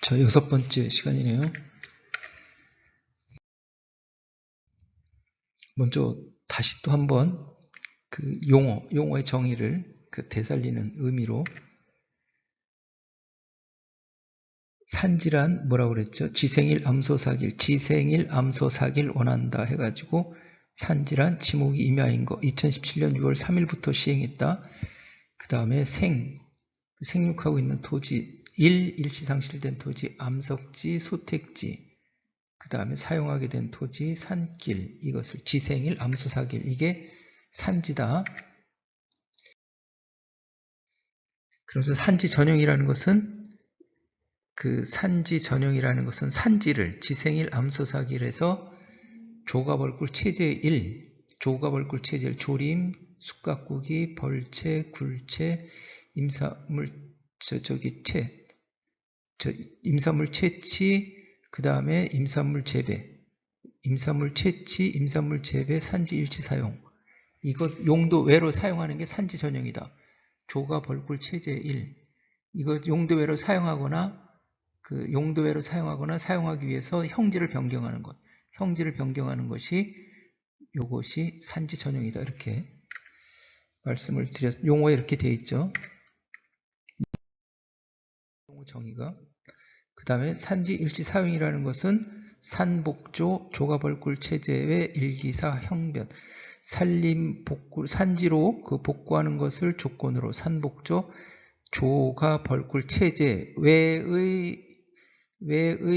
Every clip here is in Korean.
자, 6번째 시간이네요. 먼저 다시 또 한번 그 용어의 정의를 되살리는 의미로 산지란 뭐라고 그랬죠? 지생일 암소사길 원한다 해가지고 산지란 지목이 임야인 거 2017년 6월 3일부터 시행했다. 그 다음에 생육하고 있는 토지 일시상실된 토지 암석지, 소택지, 그 다음에 사용하게 된 토지, 산길, 이것을 지생일, 암소사길, 이게 산지다. 그래서 산지 전용이라는 것은 산지를 지생일, 암소사길에서 조가벌꿀 체제 1, 조림, 쑥가꾸기, 벌채, 굴채, 임산물 채취, 그 다음에 임산물 재배, 산지 일치 사용. 이것 용도 외로 사용하는 게 산지 전용이다. 조가 벌꿀 체제 1. 이것 용도 외로 사용하거나 사용하기 위해서 형질을 변경하는 것. 형질을 변경하는 것이 요것이 산지 전용이다. 이렇게 말씀을 용어에 이렇게 되어 있죠. 용어 정의가. 그 다음에 산지 일치 사용이라는 것은 산복조, 조가벌꿀 체제의 일기사 형변, 산지로 복구하는 것을 조건으로 산복조, 조가벌꿀 체제 외의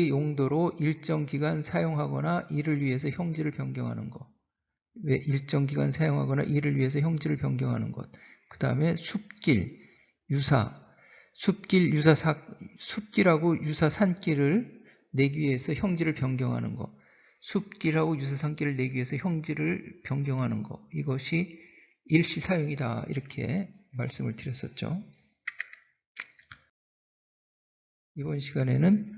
용도로 일정 기간 사용하거나 이를 위해서 형질을 변경하는 것. 일정 기간 사용하거나 이를 위해서 형질을 변경하는 것. 그 다음에 숲길, 숲길하고 유사 산길을 내기 위해서 형질을 변경하는 것. 숲길하고 유사 산길을 내기 위해서 형질을 변경하는 것. 이것이 일시사용이다. 이렇게 말씀을 드렸었죠. 이번 시간에는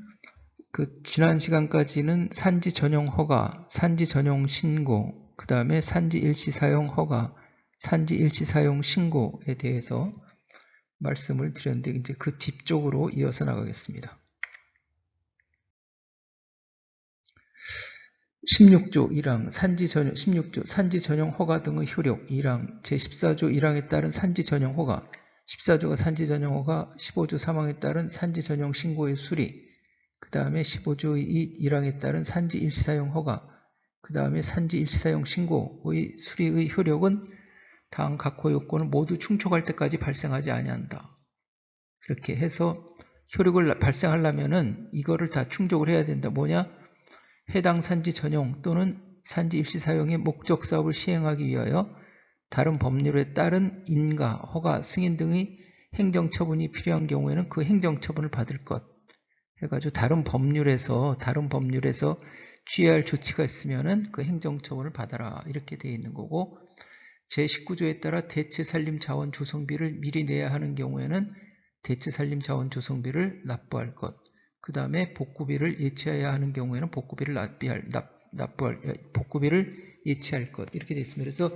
지난 시간까지는 산지 전용 허가, 산지 전용 신고, 그 다음에 산지 일시사용 허가, 산지 일시사용 신고에 대해서 말씀을 드렸는데 이제 그 뒤쪽으로 이어서 나가겠습니다. 16조 1항 산지 전용 허가 등의 효력 1항 제14조 1항에 따른 산지 전용 허가 14조가 산지 전용 허가 15조 3항에 따른 산지 전용 신고의 수리 그 다음에 15조 1항에 따른 산지 일시사용 허가 그 다음에 산지 일시사용 신고의 수리의 효력은 다음 각호 요건은 모두 충족할 때까지 발생하지 아니한다. 그렇게 해서 효력을 발생하려면은 이거를 다 충족을 해야 된다. 뭐냐? 해당 산지 전용 또는 산지 일시 사용의 목적 사업을 시행하기 위하여 다른 법률에 따른 인가, 허가, 승인 등의 행정처분이 필요한 경우에는 그 행정처분을 받을 것 해가지고 다른 법률에서 취해야 할 조치가 있으면은 그 행정처분을 받아라 이렇게 되어 있는 거고 제19조에 따라 대체살림 자원 조성비를 미리 내야 하는 경우에는 대체살림 자원 조성비를 납부할 것. 그 다음에 복구비를 예치해야 하는 경우에는 복구비를 예치할 것. 이렇게 되어 있습니다. 그래서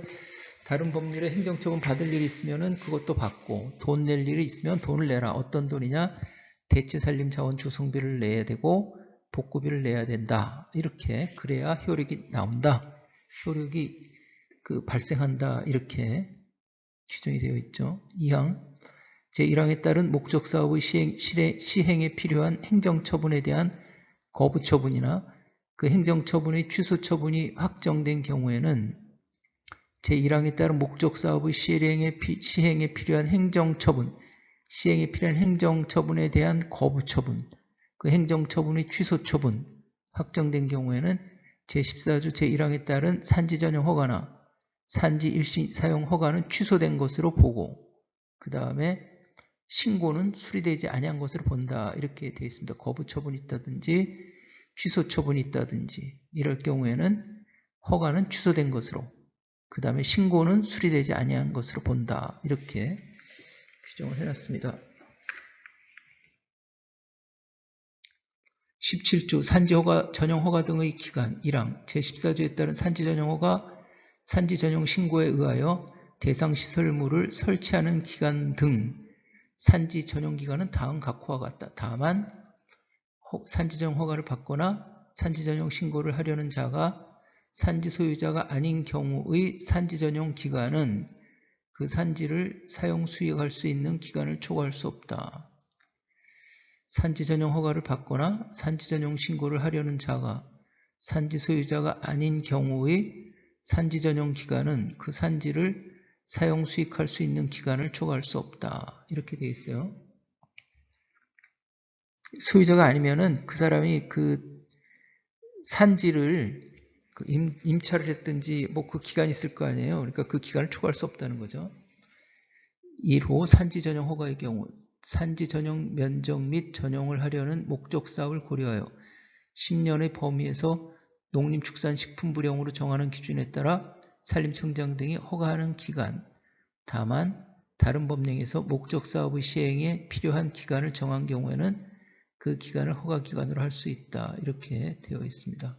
다른 법률에 행정처분 받을 일이 있으면은 그것도 받고 돈 낼 일이 있으면 돈을 내라. 어떤 돈이냐? 대체살림 자원 조성비를 내야 되고 복구비를 내야 된다. 이렇게 그래야 효력이 나온다. 효력이 발생한다. 이렇게 규정이 되어 있죠. 2항 제1항에 따른 목적사업의 시행에 필요한 행정처분에 대한 거부처분이나 그 행정처분의 취소처분이 확정된 경우에는 제1항에 따른 목적사업의 시행에 필요한 행정처분에 대한 거부처분, 그 행정처분의 취소처분 확정된 경우에는 제14조 제1항에 따른 산지전용 허가나 산지 일시 사용 허가는 취소된 것으로 보고 그 다음에 신고는 수리되지 아니한 것으로 본다. 이렇게 되어 있습니다. 거부처분이 있다든지 취소처분이 있다든지 이럴 경우에는 허가는 취소된 것으로 그 다음에 신고는 수리되지 아니한 것으로 본다. 이렇게 규정을 해놨습니다. 17조 산지허가 전용허가 등의 기간 1항 제14조에 따른 산지전용허가 산지전용 신고에 의하여 대상시설물을 설치하는 기간 등 산지 전용 기간은 다음 각호와 같다. 다만 산지 전용 허가를 받거나 산지 전용 신고를 하려는 자가 산지 소유자가 아닌 경우의 산지 전용 기간은 그 산지를 사용 수익할 수 있는 기간을 초과할 수 없다. 산지 전용 허가를 받거나 산지 전용 신고를 하려는 자가 산지 소유자가 아닌 경우의 산지 전용 기간은 그 산지를 사용 수익할 수 있는 기간을 초과할 수 없다. 이렇게 되어 있어요. 소유자가 아니면은 그 사람이 그 산지를 임차를 했든지 뭐 그 기간이 있을 거 아니에요. 그러니까 그 기간을 초과할 수 없다는 거죠. 1호 산지 전용 허가의 경우 산지 전용 면적 및 전용을 하려는 목적 사업을 고려하여 10년의 범위에서 농림축산식품부령으로 정하는 기준에 따라 산림청장 등이 허가하는 기간, 다만 다른 법령에서 목적 사업의 시행에 필요한 기간을 정한 경우에는 그 기간을 허가 기간으로 할 수 있다. 이렇게 되어 있습니다.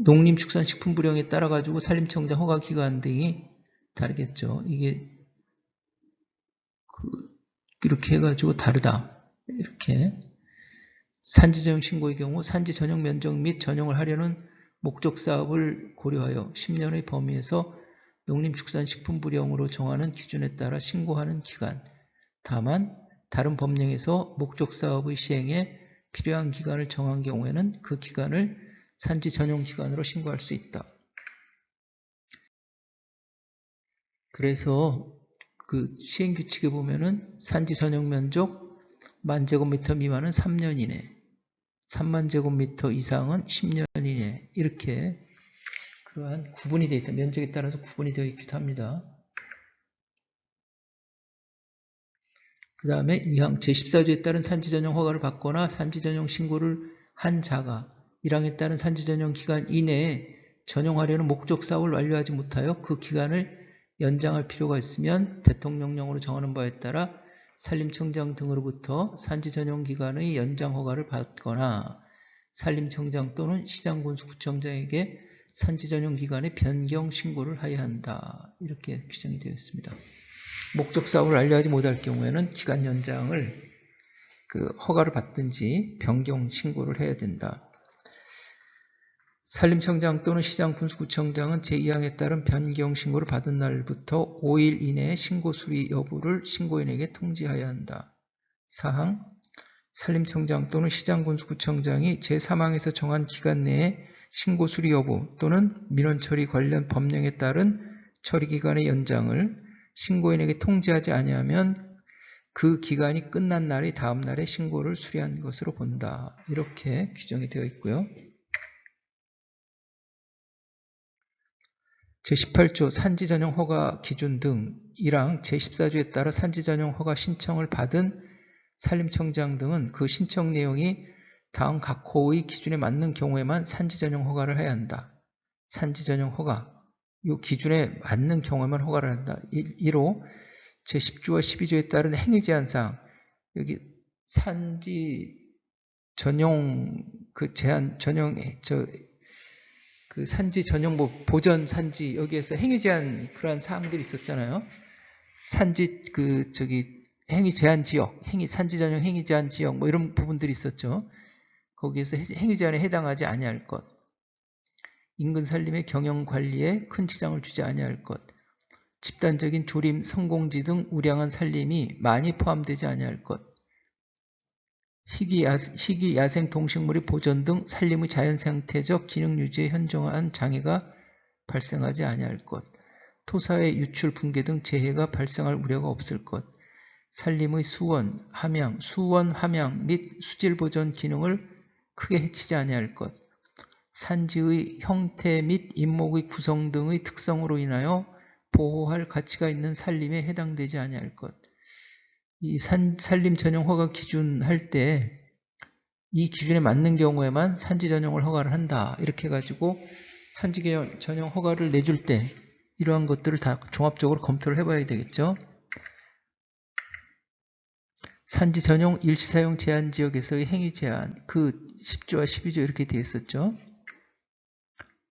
농림축산식품부령에 따라 가지고 산림청장 허가 기간 등이 다르겠죠. 이게 이렇게 해가지고 다르다. 이렇게 산지 전용 신고의 경우 산지 전용 면적 및 전용을 하려는 목적 사업을 고려하여 10년의 범위에서 농림축산식품부령으로 정하는 기준에 따라 신고하는 기간, 다만 다른 법령에서 목적 사업의 시행에 필요한 기간을 정한 경우에는 그 기간을 산지 전용 기간으로 신고할 수 있다. 그래서 그 시행규칙에 보면은 산지 전용 면적 10,000제곱미터 미만은 3년 이내, 30,000제곱미터 이상은 10년 이내 이렇게 그러한 구분이 되어 있다. 면적에 따라서 구분이 되어 있기도 합니다. 그 다음에 2항 제14조에 따른 산지 전용 허가를 받거나 산지 전용 신고를 한 자가 1항에 따른 산지 전용 기간 이내에 전용하려는 목적 사업을 완료하지 못하여 그 기간을 연장할 필요가 있으면 대통령령으로 정하는 바에 따라 산림청장 등으로부터 산지 전용 기간의 연장 허가를 받거나 산림청장 또는 시장군수구청장에게 산지 전용 기간의 변경 신고를 하여야 한다. 이렇게 규정이 되어 있습니다. 목적 사업을 완료하지 못할 경우에는 기간 연장을 허가를 받든지 변경 신고를 해야 된다. 산림청장 또는 시장군수구청장은 제2항에 따른 변경 신고를 받은 날부터 5일 이내에 신고 수리 여부를 신고인에게 통지해야 한다. 4항 산림청장 또는 시장군수구청장이 제3항에서 정한 기간 내에 신고 수리 여부 또는 민원 처리 관련 법령에 따른 처리기간의 연장을 신고인에게 통지하지 아니하면 그 기간이 끝난 날의 다음 날에 신고를 수리한 것으로 본다. 이렇게 규정이 되어 있고요. 제18조 산지 전용 허가 기준 등 1항 제14조에 따라 산지 전용 허가 신청을 받은 산림청장 등은 그 신청 내용이 다음 각 호의 기준에 맞는 경우에만 산지 전용 허가를 해야 한다. 산지 전용 허가, 이 기준에 맞는 경우에만 허가를 한다. 1호 제10조와 12조에 따른 행위 제한사항, 여기 산지 전용 제한 전용 그 산지 전용 보전 산지 여기에서 행위 제한 그러한 사항들이 있었잖아요. 산지 행위 제한 지역, 산지 전용 행위 제한 지역 뭐 이런 부분들이 있었죠. 거기에서 행위 제한에 해당하지 아니할 것, 인근 산림의 경영 관리에 큰 지장을 주지 아니할 것, 집단적인 조림, 성공지 등 우량한 산림이 많이 포함되지 아니할 것, 희귀 야생 동식물의 보전 등 산림의 자연생태적 기능 유지에 현저한 장애가 발생하지 아니할 것, 토사의 유출, 붕괴 등 재해가 발생할 우려가 없을 것, 산림의 수원, 함양 및 수질 보전 기능을 크게 해치지 아니할 것, 산지의 형태 및 인목의 구성 등의 특성으로 인하여 보호할 가치가 있는 산림에 해당되지 아니할 것. 이 산림 전용 허가 기준 할 때 이 기준에 맞는 경우에만 산지 전용을 허가를 한다. 이렇게 해가지고 산지 전용 허가를 내줄 때 이러한 것들을 다 종합적으로 검토를 해봐야 되겠죠. 산지 전용 일시사용 제한 지역에서의 행위 제한, 그 10조와 12조 이렇게 되어 있었죠.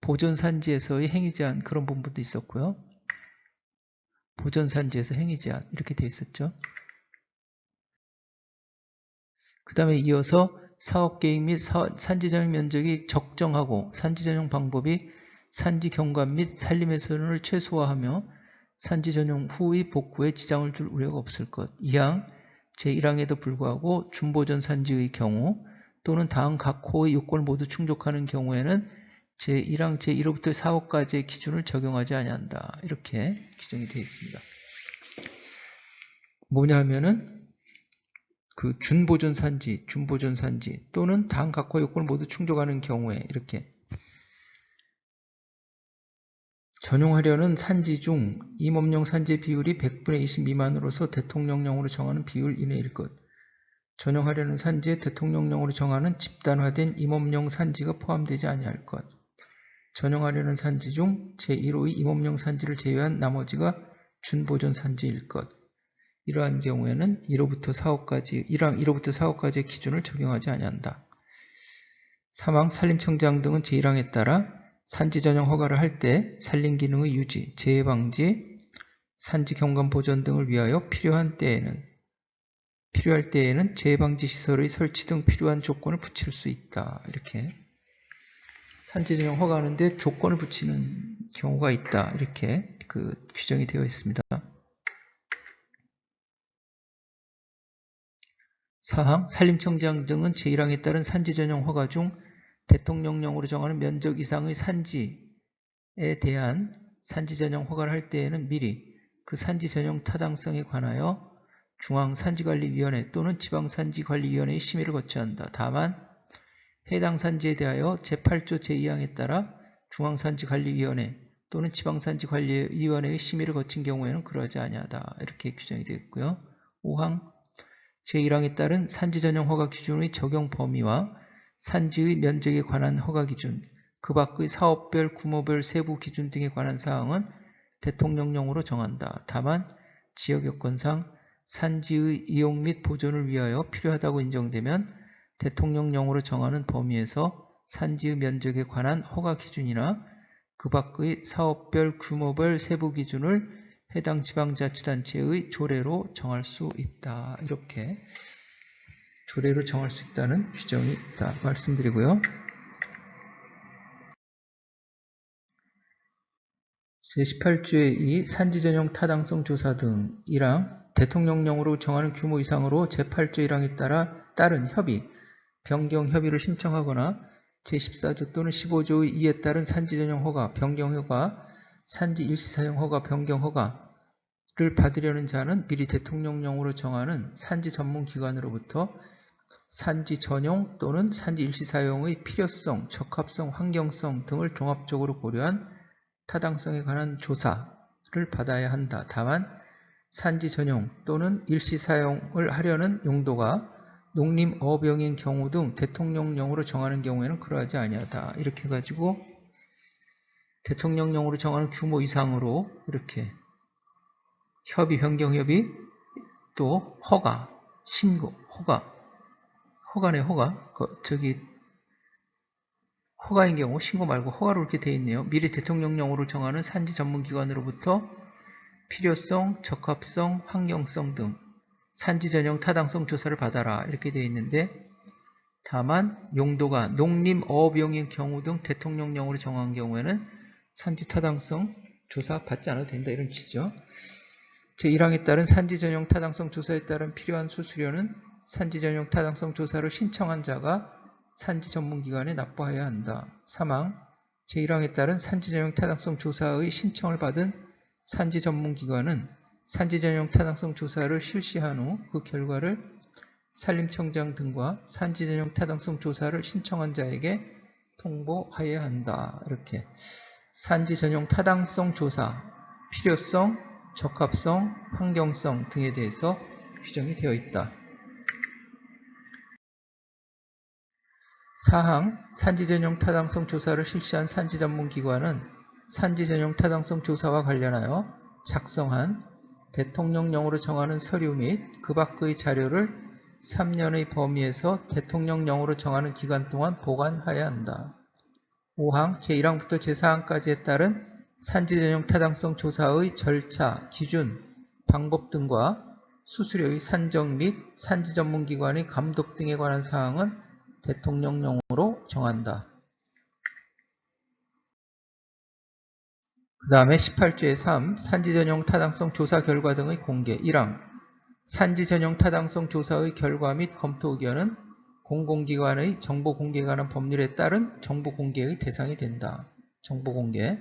보존 산지에서의 행위 제한 그런 부분도 있었고요. 보존 산지에서 행위 제한 이렇게 되어 있었죠. 다음에 이어서 사업계획 및 산지전용 면적이 적정하고 산지전용 방법이 산지 경관 및 산림의 손해를 최소화하며 산지전용 후의 복구에 지장을 줄 우려가 없을 것. 2항 제1항에도 불구하고 준보전 산지의 경우 또는 다음 각 호의 요건을 모두 충족하는 경우에는 제1항 제1호부터 4호까지의 기준을 적용하지 아니한다. 이렇게 규정이 되어 있습니다. 뭐냐 하면은 그 준보존 산지 또는 다음 각 호 요건을 모두 충족하는 경우에 이렇게 전용하려는 산지 중 임업용 산지의 비율이 100분의 20 미만으로서 대통령령으로 정하는 비율 이내일 것. 전용하려는 산지에 대통령령으로 정하는 집단화된 임업용 산지가 포함되지 아니할 것. 전용하려는 산지 중 제1호의 임업용 산지를 제외한 나머지가 준보존 산지일 것. 이러한 경우에는 1호부터 4호까지의 기준을 적용하지 아니한다. 3항 산림청장 등은 제1항에 따라 산지 전용 허가를 할 때 산림 기능의 유지, 재해 방지, 산지 경관 보전 등을 위하여 필요할 때에는 재해 방지 시설의 설치 등 필요한 조건을 붙일 수 있다. 이렇게 산지 전용 허가하는데 조건을 붙이는 경우가 있다. 이렇게 규정이 되어 있습니다. 4항 산림청장 등은 제1항에 따른 산지 전용 허가 중 대통령령으로 정하는 면적 이상의 산지에 대한 산지 전용 허가를 할 때에는 미리 그 산지 전용 타당성에 관하여 중앙산지관리위원회 또는 지방산지관리위원회의 심의를 거쳐야 한다. 다만 해당 산지에 대하여 제8조 제2항에 따라 중앙산지관리위원회 또는 지방산지관리위원회의 심의를 거친 경우에는 그러하지 아니하다. 이렇게 규정이 되어 있고요. 5항 제1항에 따른 산지 전용 허가 기준의 적용 범위와 산지의 면적에 관한 허가 기준, 그 밖의 사업별, 규모별 세부 기준 등에 관한 사항은 대통령령으로 정한다. 다만 지역 여건상 산지의 이용 및 보존을 위하여 필요하다고 인정되면 대통령령으로 정하는 범위에서 산지의 면적에 관한 허가 기준이나 그 밖의 사업별, 규모별 세부 기준을 해당 지방자치단체의 조례로 정할 수 있다. 이렇게 조례로 정할 수 있다는 규정이 있다. 말씀드리고요. 제18조의 2 산지전용 타당성 조사 등 1항 대통령령으로 정하는 규모 이상으로 제8조 1항에 따른 협의, 변경 협의를 신청하거나 제14조 또는 15조의 2에 따른 산지전용 허가, 변경 허가, 산지 일시사용 허가, 변경 허가를 받으려는 자는 미리 대통령령으로 정하는 산지 전문기관으로부터 산지 전용 또는 산지 일시사용의 필요성, 적합성, 환경성 등을 종합적으로 고려한 타당성에 관한 조사를 받아야 한다. 다만 산지 전용 또는 일시사용을 하려는 용도가 농림어업용인 경우 등 대통령령으로 정하는 경우에는 그러하지 아니하다. 이렇게 해가지고 대통령령으로 정하는 규모 이상으로 이렇게 협의, 변경 협의, 또 허가, 신고, 허가네, 허가. 허가인 경우 신고 말고 허가로 이렇게 되어 있네요. 미리 대통령령으로 정하는 산지 전문기관으로부터 필요성, 적합성, 환경성 등 산지 전용 타당성 조사를 받아라. 이렇게 되어 있는데 다만 용도가 농림어업용인 경우 등 대통령령으로 정한 경우에는 산지 타당성 조사 받지 않아도 된다. 이런 취지죠. 제1항에 따른 산지 전용 타당성 조사에 따른 필요한 수수료는 산지 전용 타당성 조사를 신청한 자가 산지 전문기관에 납부해야 한다. 3항 제1항에 따른 산지 전용 타당성 조사의 신청을 받은 산지 전문기관은 산지 전용 타당성 조사를 실시한 후 그 결과를 산림청장 등과 산지 전용 타당성 조사를 신청한 자에게 통보해야 한다. 이렇게 산지 전용 타당성 조사, 필요성, 적합성, 환경성 등에 대해서 규정이 되어 있다. 4항 산지 전용 타당성 조사를 실시한 산지 전문기관은 산지 전용 타당성 조사와 관련하여 작성한 대통령령으로 정하는 서류 및 그 밖의 자료를 3년의 범위에서 대통령령으로 정하는 기간 동안 보관해야 한다. 5항 제1항부터 제4항까지에 따른 산지 전용 타당성 조사의 절차, 기준, 방법 등과 수수료의 산정 및 산지 전문기관의 감독 등에 관한 사항은 대통령령으로 정한다. 그 다음에 18조의 3. 산지 전용 타당성 조사 결과 등의 공개. 1항. 산지 전용 타당성 조사의 결과 및 검토 의견은 공공기관의 정보 공개에 관한 법률에 따른 정보 공개의 대상이 된다. 정보 공개.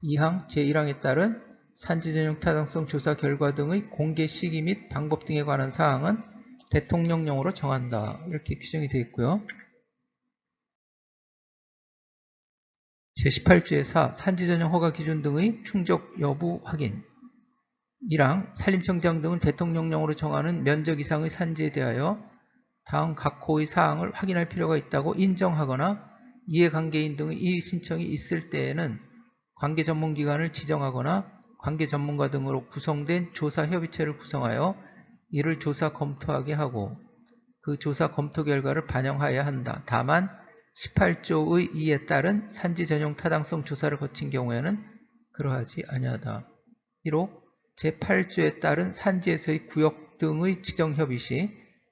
2항 제1항에 따른 산지 전용 타당성 조사 결과 등의 공개 시기 및 방법 등에 관한 사항은 대통령령으로 정한다. 이렇게 규정이 되어 있고요. 제18조의 4. 산지 전용 허가 기준 등의 충족 여부 확인. 1항 산림청장 등은 대통령령으로 정하는 면적 이상의 산지에 대하여 다음 각 호의 사항을 확인할 필요가 있다고 인정하거나 이해관계인 등의 이의 신청이 있을 때에는 관계 전문기관을 지정하거나 관계 전문가 등으로 구성된 조사협의체를 구성하여 이를 조사 검토하게 하고 그 조사 검토 결과를 반영하여야 한다. 다만 18조의 2에 따른 산지 전용 타당성 조사를 거친 경우에는 그러하지 아니하다. 1호 제8조에 따른 산지에서의 구역 등의 지정 협의 시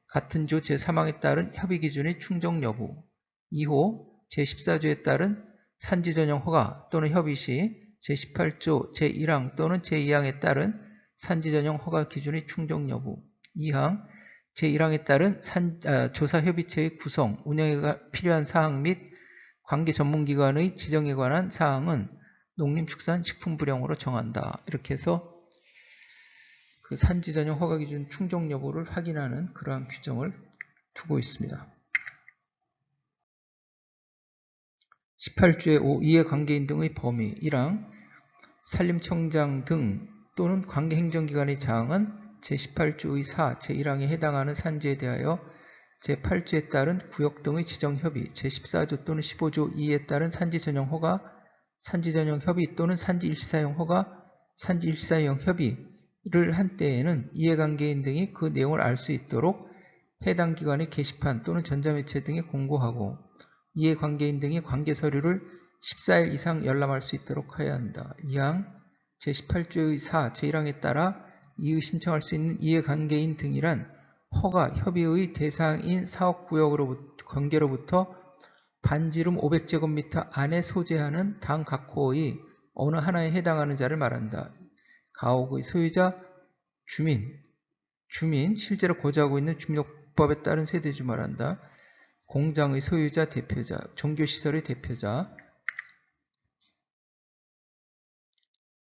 같은 조 제3항에 따른 협의 기준의 충족 여부. 2호 제14조에 따른 산지 전용 허가 또는 협의 시 제18조 제1항 또는 제2항에 따른 산지 전용 허가 기준의 충족 여부. 2항 제1항에 따른 조사협의체의 구성, 운영에 필요한 사항 및 관계 전문기관의 지정에 관한 사항은 농림축산식품부령으로 정한다. 이렇게 해서 그 산지 전용 허가 기준 충족 여부를 확인하는 그러한 규정을 두고 있습니다. 18조의 5. 이해관계인 등의 범위. 1항 산림청장 등 또는 관계행정기관의 자항은 제18조의 4, 제1항에 해당하는 산지에 대하여 제8조에 따른 구역 등의 지정협의, 제14조 또는 15조 2에 따른 산지 전용 허가, 산지 전용 협의 또는 산지 일시사용 허가, 산지 일시사용 협의를 한 때에는 이해관계인 등이 그 내용을 알 수 있도록 해당 기관의 게시판 또는 전자매체 등에 공고하고 이해관계인 등이 관계서류를 14일 이상 열람할 수 있도록 하여야 한다. 2항 제18조의 4, 제1항에 따라 이의 신청할 수 있는 이해관계인 등이란 허가, 협의의 대상인 사업구역으로부터 관계로부터 반지름 500제곱미터 안에 소재하는 당 각 호의 어느 하나에 해당하는 자를 말한다. 가옥의 소유자, 주민, 실제로 거주하고 있는 주민등록법에 따른 세대주 말한다. 공장의 소유자, 대표자, 종교시설의 대표자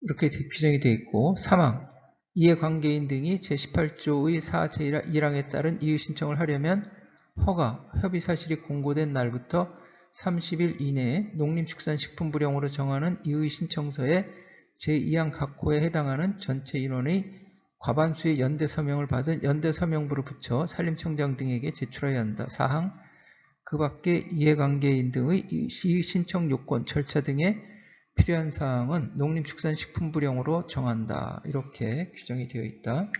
이렇게 규정이 되어 있고 3항 이해관계인 등이 제18조의 4, 제1항에 따른 이의 신청을 하려면 허가, 협의 사실이 공고된 날부터 30일 이내에 농림축산식품부령으로 정하는 이의 신청서에 제2항 각 호에 해당하는 전체 인원의 과반수의 연대서명을 받은 연대서명부를 붙여 산림청장 등에게 제출해야 한다. 4항 그 밖에 이해관계인 등의 이의 신청 요건, 절차 등에 필요한 사항은 농림축산식품부령으로 정한다. 이렇게 규정이 되어 있다.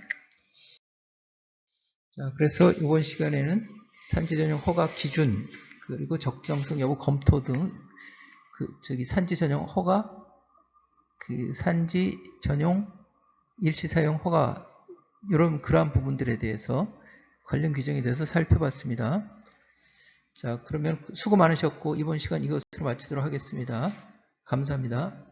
자, 그래서 이번 시간에는 산지 전용 허가 기준 그리고 적정성 여부 검토 등 산지 전용 허가, 산지 전용 일시사용 허가 이런 그러한 부분들에 대해서 관련 규정에 대해서 살펴봤습니다. 자, 그러면 수고 많으셨고 이번 시간 이것으로 마치도록 하겠습니다. 감사합니다.